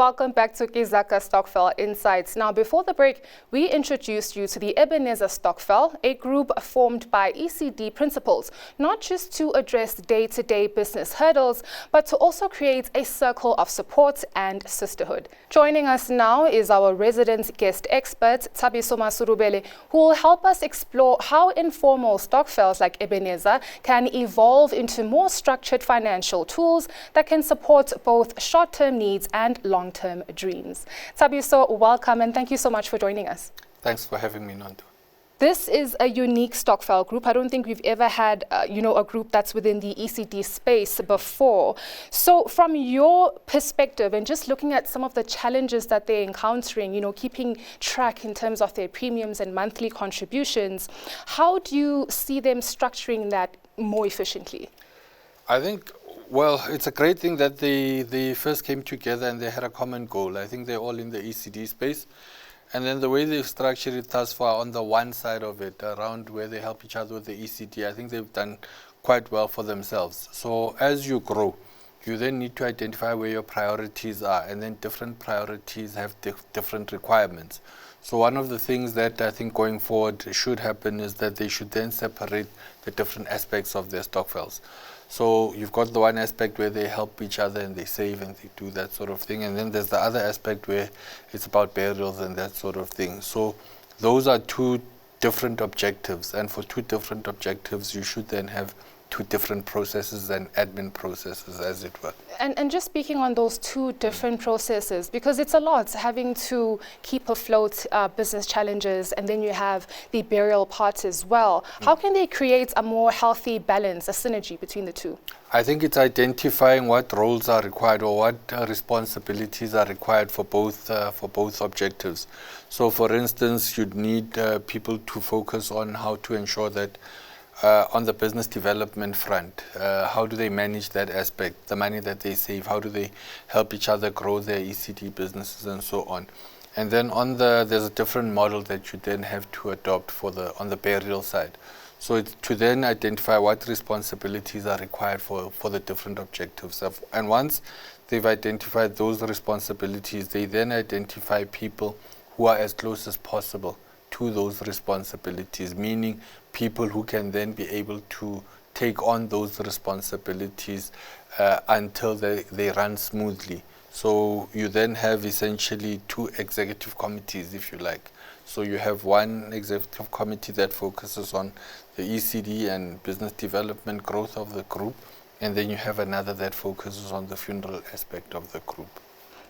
welcome back to KeZaka Stokvel Insights. Now, before the break, we introduced you to the Ebenezer Stokvel, a group formed by ECD principals, not just to address day-to-day business hurdles, but to also create a circle of support and sisterhood. Joining us now is our resident guest expert, Thabiso Masurubele, who will help us explore how informal Stokvels like Ebenezer can evolve into more structured financial tools that can support both short-term needs and long-term dreams. Thabiso, welcome and thank you so much for joining us. Thanks for having me, Nonto. This is a unique Stokvel group. I don't think we've ever had, a group that's within the ECD space before. So from your perspective and just looking at some of the challenges that they're encountering, keeping track in terms of their premiums and monthly contributions, how do you see them structuring that more efficiently? I think, well, it's a great thing that they first came together and they had a common goal. I think they're all in the ECD space. And then the way they've structured it thus far on the one side of it, around where they help each other with the ECD, I think they've done quite well for themselves. So as you grow, you then need to identify where your priorities are, and then different priorities have different requirements. So one of the things that I think going forward should happen is that they should then separate the different aspects of their Stokvels. So you've got the one aspect where they help each other and they save and they do that sort of thing. And then there's the other aspect where it's about burials and that sort of thing. So those are two different objectives. And for two different objectives, you should then have two different processes and admin processes, as it were. And just speaking on those two different processes, because it's a lot having to keep afloat business challenges, and then you have the burial part as well. How can they create a more healthy balance, a synergy between the two? I think it's identifying what roles are required or what responsibilities are required for both objectives. So, for instance, you'd need people to focus on how to ensure that on the business development front, how do they manage that aspect, the money that they save, how do they help each other grow their ECD businesses and so on. And then there's a different model that you then have to adopt on the burial side. So it's to then identify what responsibilities are required for the different objectives. And once they've identified those responsibilities, they then identify people who are as close as possible to those responsibilities, meaning people who can then be able to take on those responsibilities until they run smoothly. So you then have essentially two executive committees, if you like. So you have one executive committee that focuses on the ECD and business development growth of the group, and then you have another that focuses on the funeral aspect of the group.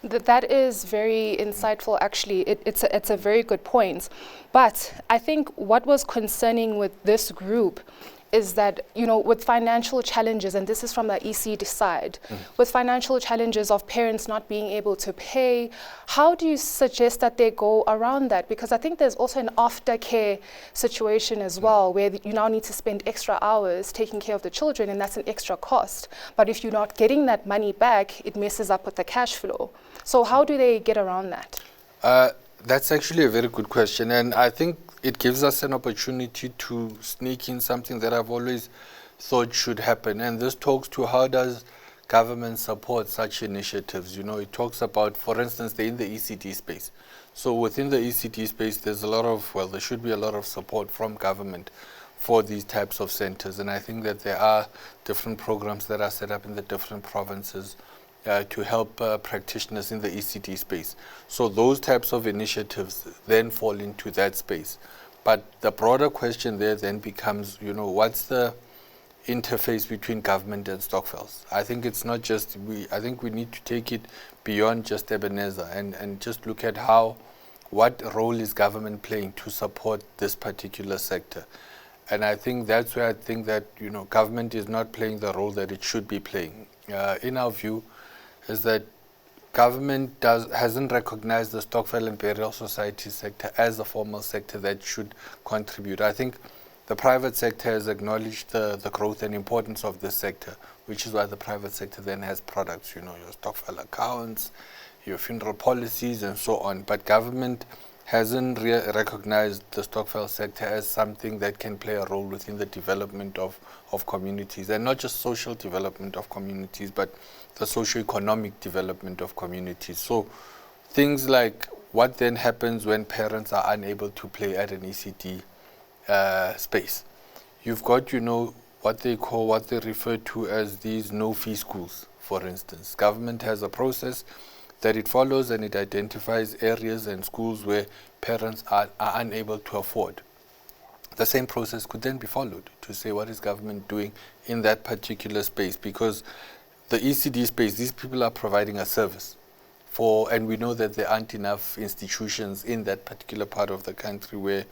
That is very insightful, actually. It's a very good point. But I think what was concerning with this group is that, with financial challenges, and this is from the ECD side, with financial challenges of parents not being able to pay, how do you suggest that they go around that? Because I think there's also an aftercare situation as well, where you now need to spend extra hours taking care of the children, and that's an extra cost. But if you're not getting that money back, it messes up with the cash flow. So how do they get around that? That's actually a very good question, and I think it gives us an opportunity to sneak in something that I've always thought should happen, and this talks to how does government support such initiatives. It talks about, for instance, they're in the ECD space. So within the ECD space, there should be a lot of support from government for these types of centers, and I think that there are different programs that are set up in the different provinces to help practitioners in the ECD space. So those types of initiatives then fall into that space. But the broader question there then becomes, what's the interface between government and Stokvels? I think it's not just, I think we need to take it beyond just Ebenezer and just look at what role is government playing to support this particular sector. And I think that's where I think that, government is not playing the role that it should be playing. In our view, is that government hasn't recognized the Stokvel and Burial Society sector as a formal sector that should contribute. I think the private sector has acknowledged the growth and importance of this sector, which is why the private sector then has products, your Stokvel accounts, your funeral policies and so on. But government hasn't recognized the Stokvel sector as something that can play a role within the development of communities, and not just social development of communities, but the socio-economic development of communities. So things like what then happens when parents are unable to play at an ECD space. You've got, what they refer to as these no-fee schools, for instance. Government has a process that it follows, and it identifies areas and schools where parents are unable to afford. The same process could then be followed to say, what is government doing in that particular space? Because the ECD space, these people are providing a service and we know that there aren't enough institutions in that particular part of the country where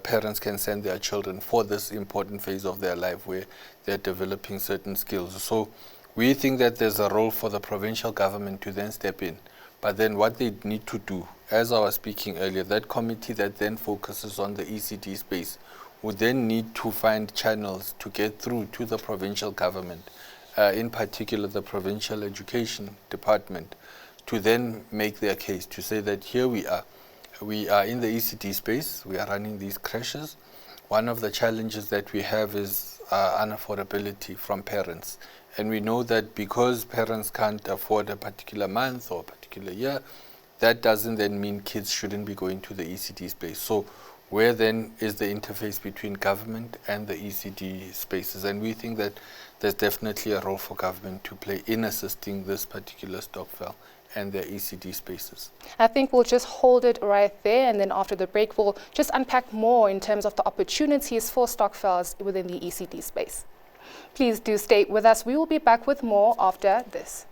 parents can send their children for this important phase of their life where they're developing certain skills. So we think that there's a role for the provincial government to then step in. But then what they need to do, as I was speaking earlier, that committee that then focuses on the ECD space would then need to find channels to get through to the provincial government, in particular the provincial education department, to then make their case, to say that here we are in the ECD space, we are running these creches. One of the challenges that we have is unaffordability from parents. And we know that because parents can't afford a particular month or a particular year, that doesn't then mean kids shouldn't be going to the ECD space. So where then is the interface between government and the ECD spaces? And we think that there's definitely a role for government to play in assisting this particular Stokvel and their ECD spaces. I think we'll just hold it right there, and then after the break we'll just unpack more in terms of the opportunities for Stokvels within the ECD space. Please do stay with us. We will be back with more after this.